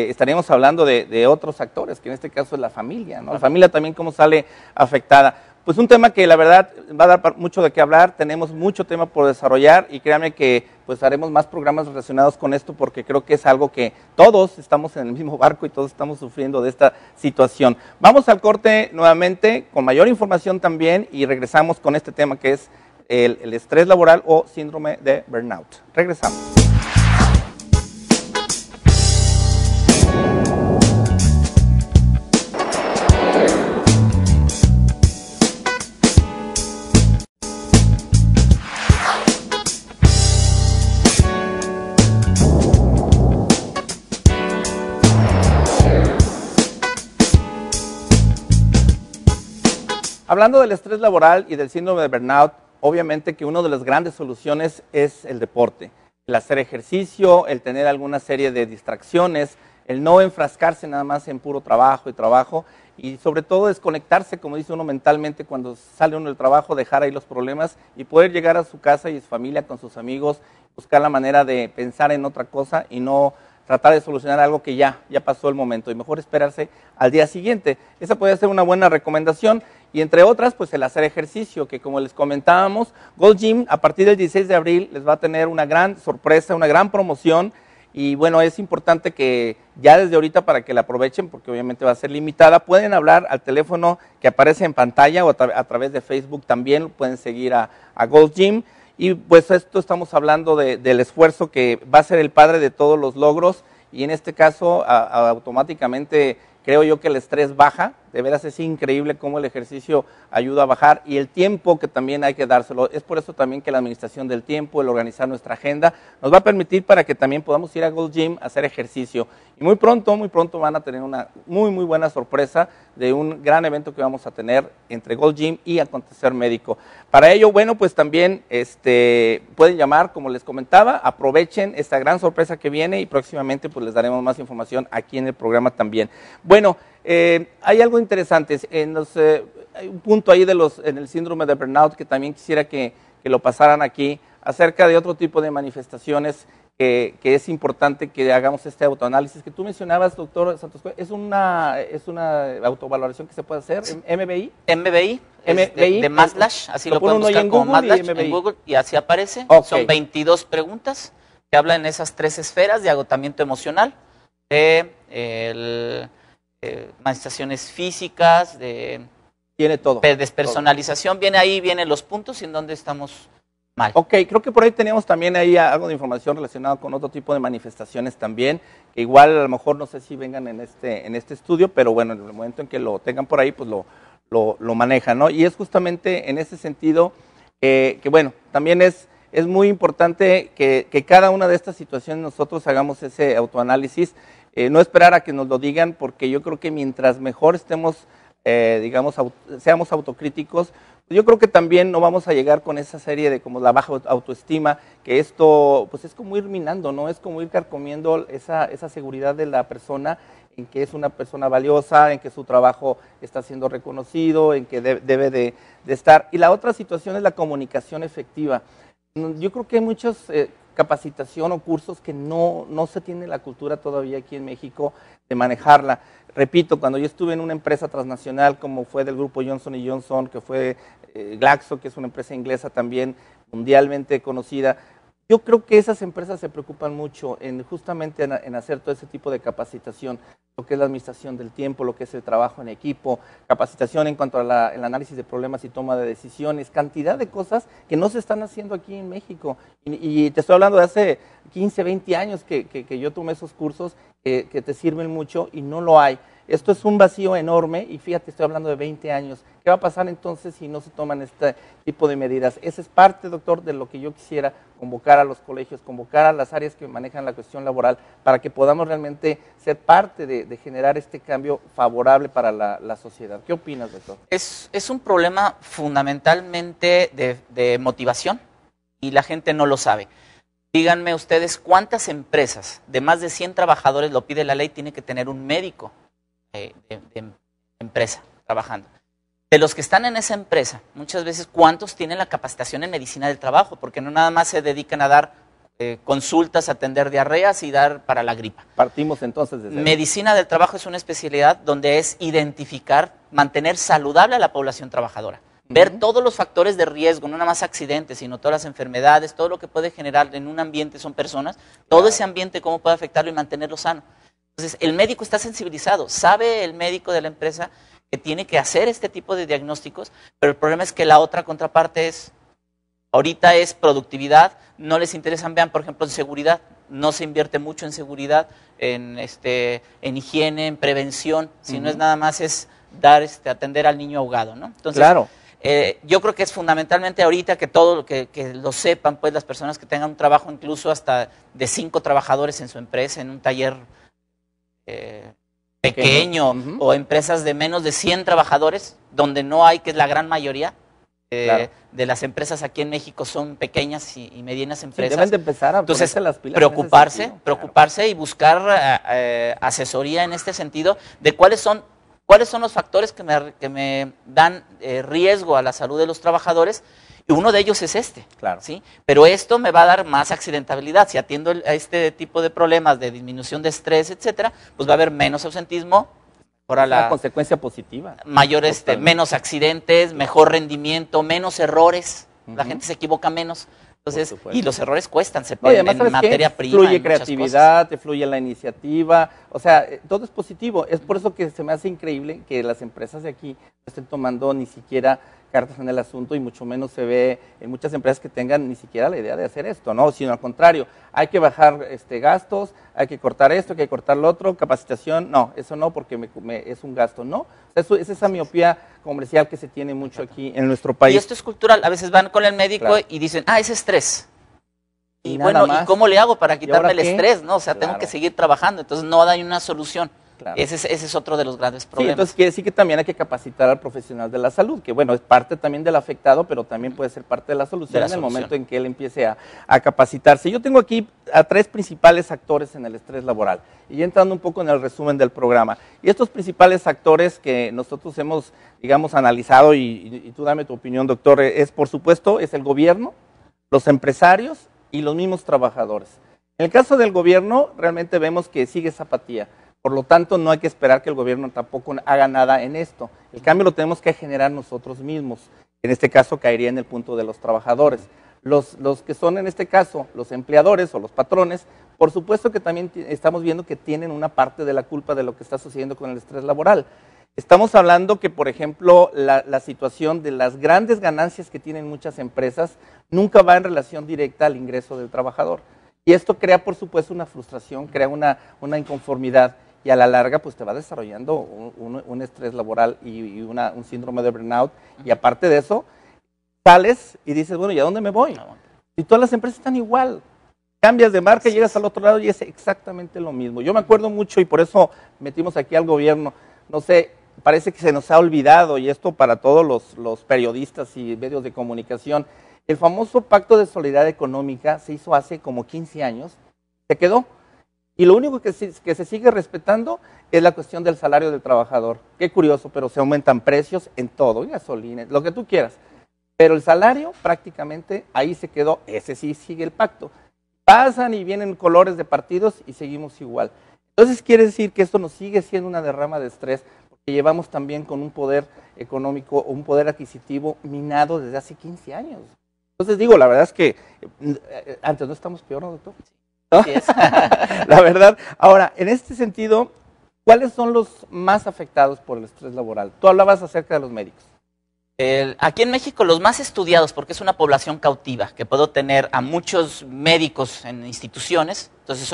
estaríamos hablando de otros actores, que en este caso es la familia, ¿no? La familia también cómo sale afectada. Pues un tema que la verdad va a dar mucho de qué hablar, tenemos mucho tema por desarrollar y créanme que pues haremos más programas relacionados con esto, porque creo que es algo que todos estamos en el mismo barco y todos estamos sufriendo de esta situación. Vamos al corte nuevamente con mayor información también y regresamos con este tema que es el estrés laboral o síndrome de burnout. Regresamos. Hablando del estrés laboral y del síndrome de burnout, obviamente que una de las grandes soluciones es el deporte, el hacer ejercicio, el tener alguna serie de distracciones, el no enfrascarse nada más en puro trabajo y sobre todo desconectarse, como dice uno, mentalmente cuando sale uno del trabajo, dejar ahí los problemas y poder llegar a su casa y su familia con sus amigos, buscar la manera de pensar en otra cosa y no tratar de solucionar algo que ya pasó el momento y mejor esperarse al día siguiente. Esa puede ser una buena recomendación. Y entre otras, pues el hacer ejercicio, que como les comentábamos, Gold Gym a partir del 16 de abril les va a tener una gran sorpresa, una gran promoción. Y bueno, es importante que ya desde ahorita para que la aprovechen, porque obviamente va a ser limitada, pueden hablar al teléfono que aparece en pantalla o a través de Facebook también pueden seguir a Gold Gym. Y pues esto estamos hablando del esfuerzo que va a ser el padre de todos los logros, y en este caso automáticamente creo yo que el estrés baja. De veras es increíble cómo el ejercicio ayuda a bajar, y el tiempo que también hay que dárselo. Es por eso también que la administración del tiempo, el organizar nuestra agenda, nos va a permitir para que también podamos ir a Gold Gym a hacer ejercicio. Y muy pronto van a tener una muy buena sorpresa de un gran evento que vamos a tener entre Gold Gym y Acontecer Médico. Para ello, bueno, pues también pueden llamar, como les comentaba, aprovechen esta gran sorpresa que viene, y próximamente pues les daremos más información aquí en el programa también. Bueno, hay algo interesante, hay un punto ahí en el síndrome de burnout que también quisiera que lo pasaran aquí, acerca de otro tipo de manifestaciones que es importante que hagamos este autoanálisis que tú mencionabas, doctor Santos. ¿Es una autovaloración que se puede hacer? ¿MBI? MBI, de Maslach, así lo pueden buscar como Maslach en Google, y así aparece. Okay. Son 22 preguntas que hablan en esas 3 esferas de agotamiento emocional, de manifestaciones físicas, tiene todo. Despersonalización, vienen los puntos en donde estamos mal. Ok, creo que por ahí teníamos también ahí algo de información relacionada con otro tipo de manifestaciones también, que igual a lo mejor no sé si vengan en este estudio, pero bueno, en el momento en que lo tengan por ahí, pues lo manejan, ¿no? Y es justamente en ese sentido que bueno, también es muy importante que cada una de estas situaciones nosotros hagamos ese autoanálisis, no esperar a que nos lo digan, porque yo creo que mientras mejor estemos, seamos autocríticos, yo creo que también no vamos a llegar con esa serie de como la baja autoestima, que esto pues es como ir minando, ¿no? Es como ir carcomiendo esa seguridad de la persona en que es una persona valiosa, en que su trabajo está siendo reconocido, en que debe de estar. Y la otra situación es la comunicación efectiva. Yo creo que hay muchos capacitación o cursos que no se tiene la cultura todavía aquí en México de manejarla. Repito, cuando yo estuve en una empresa transnacional como fue del grupo Johnson & Johnson, que fue Glaxo, que es una empresa inglesa también mundialmente conocida, yo creo que esas empresas se preocupan mucho justamente en hacer todo ese tipo de capacitación, lo que es la administración del tiempo, lo que es el trabajo en equipo, capacitación en cuanto a el análisis de problemas y toma de decisiones, cantidad de cosas que no se están haciendo aquí en México. Y te estoy hablando de hace 15, 20 años que yo tomé esos cursos que te sirven mucho y no lo hay. Esto es un vacío enorme y fíjate, estoy hablando de 20 años. ¿Qué va a pasar entonces si no se toman este tipo de medidas? Esa es parte, doctor, de lo que yo quisiera convocar a los colegios, convocar a las áreas que manejan la cuestión laboral para que podamos realmente ser parte de generar este cambio favorable para la sociedad. ¿Qué opinas, doctor? Es un problema fundamentalmente de motivación y la gente no lo sabe. Díganme ustedes cuántas empresas de más de 100 trabajadores, lo pide la ley, tiene que tener un médico de empresa trabajando. De los que están en esa empresa, muchas veces, ¿cuántos tienen la capacitación en medicina del trabajo? Porque no nada más se dedican a dar consultas, atender diarreas y dar para la gripa. Partimos entonces desde medicina del trabajo es una especialidad donde es identificar, mantener saludable a la población trabajadora. Ver todos los factores de riesgo, no nada más accidentes, sino todas las enfermedades, todo lo que puede generar en un ambiente son personas, todo ese ambiente cómo puede afectarlo y mantenerlo sano. Entonces, el médico está sensibilizado, sabe el médico de la empresa que tiene que hacer este tipo de diagnósticos, pero el problema es que la otra contraparte ahorita es productividad, no les interesan, vean, por ejemplo, en seguridad, no se invierte mucho en seguridad, en higiene, en prevención, si no es nada más es atender al niño ahogado, ¿no? Entonces, claro. Yo creo que es fundamentalmente ahorita que que lo sepan, pues las personas que tengan un trabajo incluso hasta de 5 trabajadores en su empresa, en un taller pequeño o empresas de menos de 100 trabajadores, donde no hay, que es la gran mayoría de las empresas aquí en México son pequeñas y medianas empresas. Sí, deben de empezar a ponerse las pilas. Preocuparse y buscar asesoría en este sentido de cuáles son los factores que me dan riesgo a la salud de los trabajadores, y uno de ellos es claro. ¿sí? Pero esto me va a dar más accidentabilidad. Si atiendo a este tipo de problemas de disminución de estrés, etcétera, pues va a haber menos ausentismo, una consecuencia positiva. Menos accidentes, mejor rendimiento, menos errores, la gente se equivoca menos. Entonces, y los errores cuestan, se pierden en materia prima. Fluye creatividad, te fluye la iniciativa, o sea, todo es positivo. Es por eso que se me hace increíble que las empresas de aquí no estén tomando ni siquiera cartas en el asunto y mucho menos se ve en muchas empresas que tengan ni siquiera la idea de hacer esto, ¿no? Sino al contrario, hay que bajar gastos, hay que cortar esto, hay que cortar lo otro, capacitación, no, eso no porque es un gasto, ¿no? Es esa miopía comercial que se tiene mucho aquí en nuestro país. Y esto es cultural, a veces van con el médico Claro. y dicen, es estrés. Y nada bueno, más. ¿y cómo le hago para quitarme ahora el qué? estrés? ¿No? O sea, tengo Claro. que seguir trabajando, entonces no hay una solución. Claro. Ese es otro de los grandes Sí, problemas. entonces quiere decir que también hay que capacitar al profesional de la salud, que bueno, es parte también del afectado, pero también puede ser parte de la solución en el momento en que él empiece a capacitarse. Yo tengo aquí a 3 principales actores en el estrés laboral, y entrando un poco en el resumen del programa. Y estos principales actores que nosotros hemos, digamos, analizado, y tú dame tu opinión, doctor, por supuesto, es el gobierno, los empresarios y los mismos trabajadores. En el caso del gobierno, realmente vemos que sigue esa apatía. Por lo tanto, no hay que esperar que el gobierno tampoco haga nada en esto. El cambio lo tenemos que generar nosotros mismos. En este caso, caería en el punto de los trabajadores. Los que son, en este caso, los empleadores o los patrones, por supuesto que también estamos viendo que tienen una parte de la culpa de lo que está sucediendo con el estrés laboral. Estamos hablando que, por ejemplo, la situación de las grandes ganancias que tienen muchas empresas nunca va en relación directa al ingreso del trabajador. Y esto crea, por supuesto, una frustración, crea una inconformidad. Y a la larga, pues te va desarrollando un estrés laboral y un síndrome de burnout. Y aparte de eso, sales y dices, bueno, ¿y a dónde me voy? Y todas las empresas están igual. Cambias de marca, llegas al otro lado y es exactamente lo mismo. Yo me acuerdo mucho y por eso metimos aquí al gobierno, no sé, parece que se nos ha olvidado, y esto para todos los periodistas y medios de comunicación, el famoso Pacto de Solidaridad Económica se hizo hace como 15 años, se quedó. Y lo único que se sigue respetando es la cuestión del salario del trabajador. Qué curioso, pero se aumentan precios en todo, en gasolina, lo que tú quieras. Pero el salario prácticamente ahí se quedó, ese sí sigue el pacto. Pasan y vienen colores de partidos y seguimos igual. Entonces quiere decir que esto nos sigue siendo una derrama de estrés, porque llevamos también con un poder económico o un poder adquisitivo minado desde hace 15 años. Entonces digo, la verdad es que antes no estamos peor, ¿no, doctor? ¿No? Así es. La verdad. Ahora, en este sentido, ¿cuáles son los más afectados por el estrés laboral? Tú hablabas acerca de los médicos. Aquí en México los más estudiados, porque es una población cautiva, que puedo tener a muchos médicos en instituciones, entonces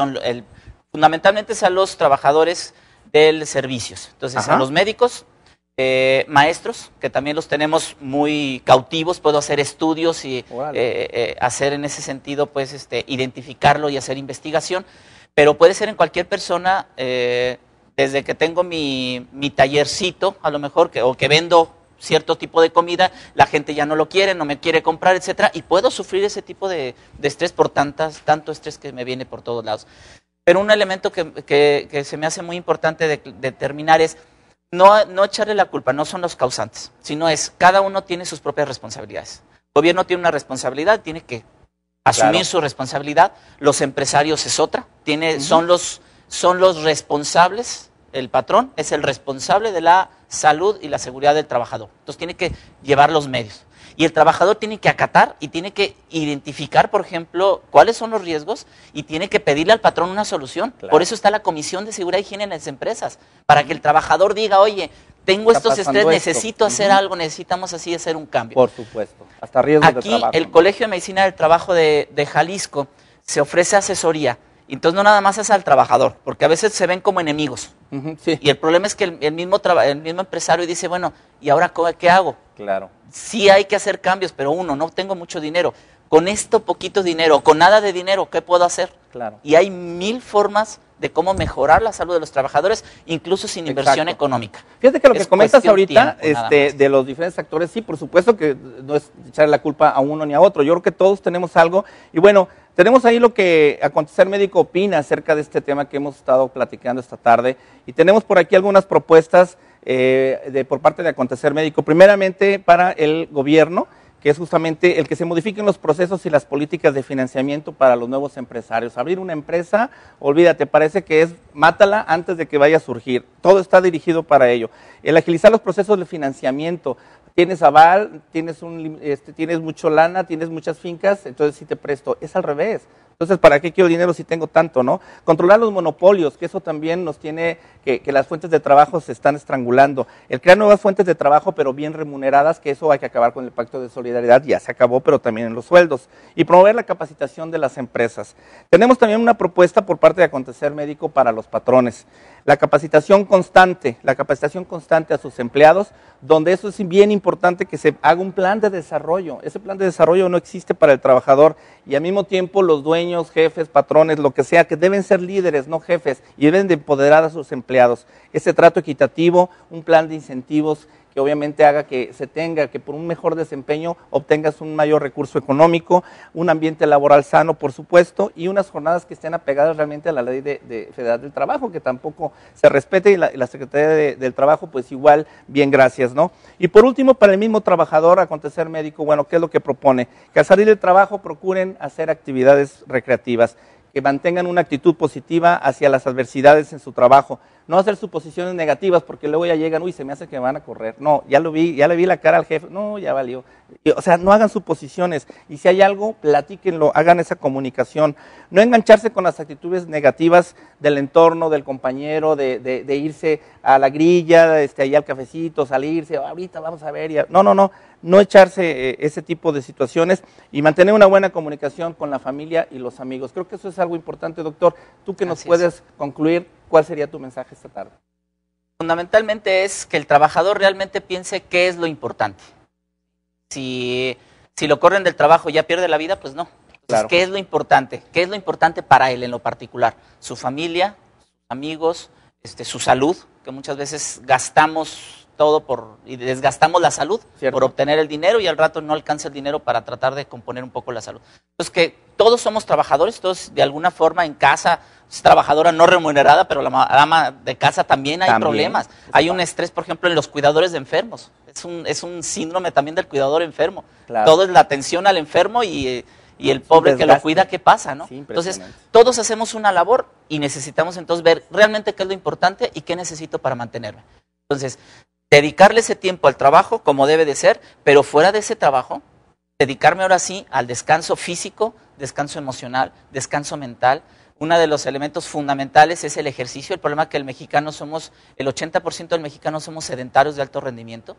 fundamentalmente son los trabajadores de servicios. Entonces, a los médicos, maestros, que también los tenemos muy cautivos, puedo hacer estudios y hacer en ese sentido, pues, identificarlo y hacer investigación, pero puede ser en cualquier persona, desde que tengo mi tallercito, a lo mejor, o que vendo cierto tipo de comida, la gente ya no lo quiere, no me quiere comprar, etcétera, y puedo sufrir ese tipo de estrés por tanto estrés que me viene por todos lados. Pero un elemento que se me hace muy importante de determinar es no echarle la culpa, no son los causantes, sino es cada uno tiene sus propias responsabilidades. El gobierno tiene una responsabilidad, tiene que asumir su responsabilidad, los empresarios es otra, son los responsables. El patrón es el responsable de la salud y la seguridad del trabajador. Entonces tiene que llevar los medios. Y el trabajador tiene que acatar y tiene que identificar, por ejemplo, cuáles son los riesgos y tiene que pedirle al patrón una solución. Claro. Por eso está la Comisión de Seguridad y Higiene en las empresas, para que el trabajador diga, oye, tengo estos estrés, necesito hacer algo, necesitamos así hacer un cambio. Por supuesto, hasta riesgos de trabajo. Aquí el Colegio de Medicina del Trabajo de Jalisco se ofrece asesoría. Entonces no nada más es al trabajador, porque a veces se ven como enemigos. Sí. Y el problema es que el mismo empresario dice, bueno, ¿y ahora qué hago? Claro. Sí hay que hacer cambios, pero no tengo mucho dinero. Con esto poquito dinero, con nada de dinero, ¿qué puedo hacer? Claro. Y hay 1000 formas de cómo mejorar la salud de los trabajadores, incluso sin inversión económica. Fíjate que lo que comentas ahorita de los diferentes actores, sí, por supuesto que no es echarle la culpa a uno ni a otro. Yo creo que todos tenemos algo. Y bueno, tenemos ahí lo que Acontecer Médico opina acerca de este tema que hemos estado platicando esta tarde. Y tenemos por aquí algunas propuestas por parte de Acontecer Médico. Primeramente para el gobierno, que es justamente el que se modifiquen los procesos y las políticas de financiamiento para los nuevos empresarios. Abrir una empresa, olvídate, parece que es mátala antes de que vaya a surgir. Todo está dirigido para ello. El agilizar los procesos de financiamiento. Tienes aval, tienes mucho lana, tienes muchas fincas, entonces sí te presto. Es al revés. Entonces, ¿para qué quiero dinero si tengo tanto, no? Controlar los monopolios, que eso también nos tiene, que las fuentes de trabajo se están estrangulando. El crear nuevas fuentes de trabajo, pero bien remuneradas, que eso hay que acabar con el pacto de solidaridad, ya se acabó, pero también en los sueldos. Y promover la capacitación de las empresas. Tenemos también una propuesta por parte de Acontecer Médico para los patrones. La capacitación constante a sus empleados, donde eso es bien importante que se haga un plan de desarrollo. Ese plan de desarrollo no existe para el trabajador y al mismo tiempo los dueños, jefes, patrones, lo que sea, que deben ser líderes, no jefes, y deben de empoderar a sus empleados. Ese trato equitativo, un plan de incentivos que obviamente haga que se tenga, que por un mejor desempeño obtengas un mayor recurso económico, un ambiente laboral sano, por supuesto, y unas jornadas que estén apegadas realmente a la ley federal del trabajo, que tampoco se respete, y la Secretaría del Trabajo, pues igual, bien, gracias, ¿no? Y por último, para el mismo trabajador, Acontecer Médico, bueno, ¿qué es lo que propone? Que al salir del trabajo procuren hacer actividades recreativas, que mantengan una actitud positiva hacia las adversidades en su trabajo, no hacer suposiciones negativas porque luego ya llegan, uy, se me hace que me van a correr, no, ya lo vi, ya le vi la cara al jefe, no, ya valió, o sea, no hagan suposiciones, y si hay algo, platíquenlo, hagan esa comunicación, no engancharse con las actitudes negativas del entorno, del compañero, de irse a la grilla, allá al cafecito, salirse, ahorita vamos a ver, no echarse ese tipo de situaciones y mantener una buena comunicación con la familia y los amigos. Creo que eso es algo importante, doctor. Tú que nos puedes concluir, ¿cuál sería tu mensaje esta tarde? Fundamentalmente es que el trabajador realmente piense qué es lo importante. Si lo corren del trabajo y ya pierde la vida, pues no. Entonces, claro. ¿Qué es lo importante? ¿Qué es lo importante para él en lo particular? Su familia, sus amigos, su salud, que muchas veces gastamos todo y desgastamos la salud. ¿Cierto? Por obtener el dinero y al rato no alcanza el dinero para tratar de componer un poco la salud. Entonces que todos somos trabajadores, todos de alguna forma en casa, es trabajadora no remunerada, pero la ama de casa también hay problemas. Hay un estrés, por ejemplo, en los cuidadores de enfermos. Es un síndrome también del cuidador enfermo. Claro. Todo es la atención al enfermo y el pobre que lo cuida, ¿qué pasa, no? Sí, entonces, todos hacemos una labor y necesitamos entonces ver realmente qué es lo importante y qué necesito para mantenerme. Entonces, dedicarle ese tiempo al trabajo como debe de ser, pero fuera de ese trabajo, dedicarme ahora sí al descanso físico, descanso emocional, descanso mental. Uno de los elementos fundamentales es el ejercicio. El problema es que el 80% del mexicano somos sedentarios de alto rendimiento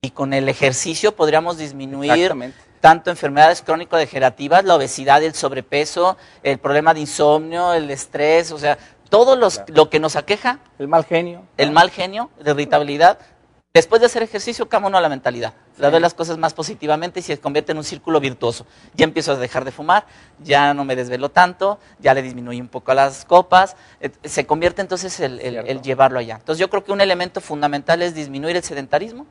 y con el ejercicio podríamos disminuir tanto enfermedades crónico-degenerativas, la obesidad, el sobrepeso, el problema de insomnio, el estrés, o sea, todo lo que nos aqueja. El mal genio. El mal genio, la irritabilidad. Después de hacer ejercicio, cambia la mentalidad. Sí. Ve las cosas más positivamente y se convierte en un círculo virtuoso. Ya empiezo a dejar de fumar, ya no me desvelo tanto, ya le disminuí un poco las copas. Se convierte entonces el llevarlo allá. Entonces yo creo que un elemento fundamental es disminuir el sedentarismo,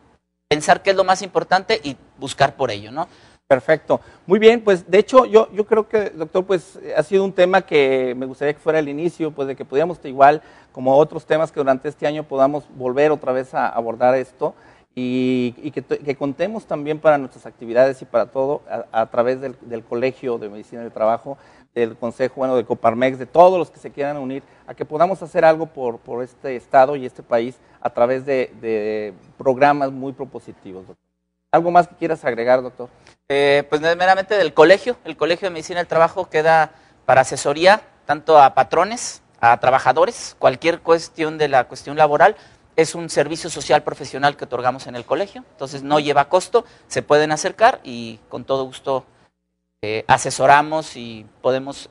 pensar qué es lo más importante y buscar por ello, ¿no? Perfecto. Muy bien, pues de hecho yo creo que, doctor, pues ha sido un tema que me gustaría que fuera el inicio, pues de que pudiéramos igual, como otros temas que durante este año podamos volver otra vez a abordar esto y que contemos también para nuestras actividades y para todo a través del Colegio de Medicina del Trabajo, del Consejo, bueno, de Coparmex, de todos los que se quieran unir, a que podamos hacer algo por este estado y este país a través de programas muy propositivos, doctor. ¿Algo más que quieras agregar, doctor? Pues meramente del colegio. El Colegio de Medicina del Trabajo queda para asesoría tanto a patrones, a trabajadores, cualquier cuestión de la cuestión laboral. Es un servicio social profesional que otorgamos en el colegio, entonces no lleva costo, se pueden acercar y con todo gusto asesoramos y podemos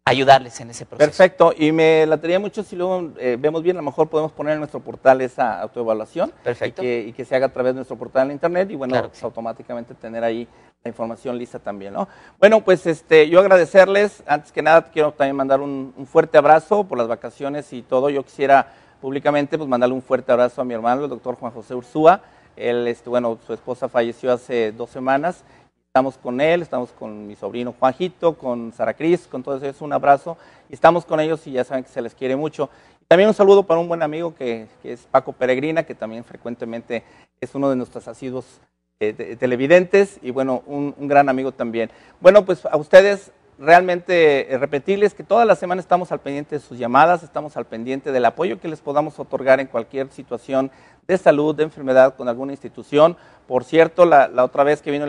ayudarles en ese proceso. Perfecto, y me latería mucho si luego vemos bien, a lo mejor podemos poner en nuestro portal esa autoevaluación. Perfecto. Y que se haga a través de nuestro portal en internet y bueno, claro pues, automáticamente tener ahí la información lista también, ¿no? Bueno, pues yo agradecerles, antes que nada quiero también mandar un fuerte abrazo por las vacaciones y todo. Yo quisiera públicamente pues mandarle un fuerte abrazo a mi hermano, el doctor Juan José Ursúa. Él, bueno, su esposa falleció hace 2 semanas. Estamos con él, estamos con mi sobrino Juanjito, con Sara Cris, con todos ellos un abrazo. Y estamos con ellos y ya saben que se les quiere mucho. También un saludo para un buen amigo que es Paco Peregrina, que también frecuentemente es uno de nuestros asiduos televidentes y bueno, un gran amigo también. Bueno, pues a ustedes realmente repetirles que toda la semana estamos al pendiente de sus llamadas, estamos al pendiente del apoyo que les podamos otorgar en cualquier situación de salud, de enfermedad con alguna institución. Por cierto, la otra vez que vino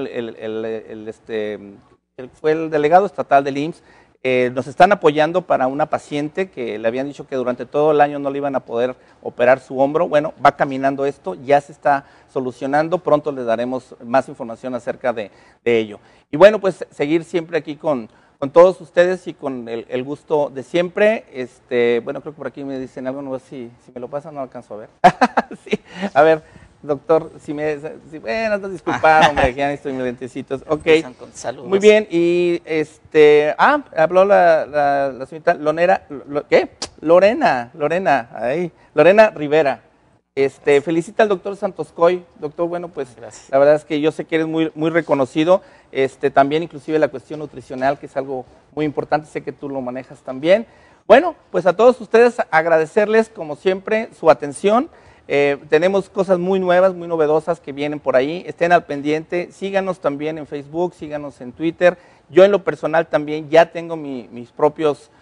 fue el delegado estatal del IMSS, nos están apoyando para una paciente que le habían dicho que durante todo el año no le iban a poder operar su hombro. Bueno, va caminando esto, ya se está solucionando, pronto les daremos más información acerca de ello. Y bueno, pues seguir siempre aquí con todos ustedes y con el gusto de siempre. Bueno, creo que por aquí me dicen algo, no sé si me lo pasan, no alcanzo a ver. Sí, a ver, doctor, bueno, no disculpar, hombre, ya estoy mis lentecitos. Ok, saludos. Muy bien, y habló la señorita Lorena Rivera. Felicita al doctor Santoscoy. Doctor, bueno, pues gracias. La verdad es que yo sé que eres muy, muy reconocido, también inclusive la cuestión nutricional, que es algo muy importante, sé que tú lo manejas también. Bueno, pues a todos ustedes agradecerles, como siempre, su atención. Tenemos cosas muy nuevas, muy novedosas que vienen por ahí, estén al pendiente, síganos también en Facebook, síganos en Twitter. Yo en lo personal también ya tengo mis propios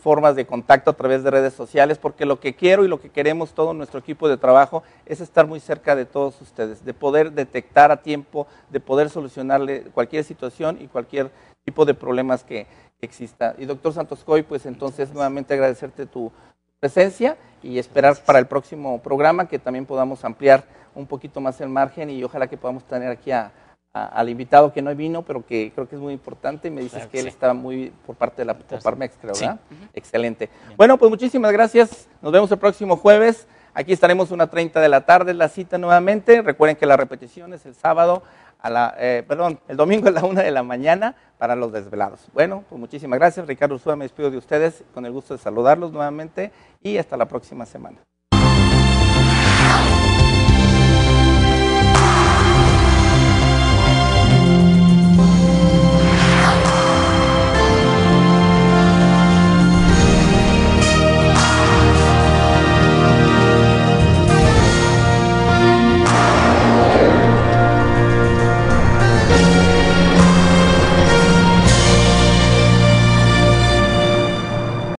formas de contacto a través de redes sociales, porque lo que quiero y lo que queremos todo nuestro equipo de trabajo es estar muy cerca de todos ustedes, de poder detectar a tiempo, de poder solucionarle cualquier situación y cualquier tipo de problemas que exista. Y doctor Santoscoy, pues entonces nuevamente agradecerte tu presencia y esperar para el próximo programa que también podamos ampliar un poquito más el margen y ojalá que podamos tener aquí al invitado que no vino, pero que creo que es muy importante. Me dices que él está muy por parte de la Coparmex, creo, ¿verdad? Sí. Excelente. Bien. Bueno, pues muchísimas gracias. Nos vemos el próximo jueves. Aquí estaremos 1:30 de la tarde, la cita nuevamente. Recuerden que la repetición es el sábado, el domingo a la 1 de la mañana para los desvelados. Bueno, pues muchísimas gracias. Ricardo Ursúa, me despido de ustedes con el gusto de saludarlos nuevamente y hasta la próxima semana.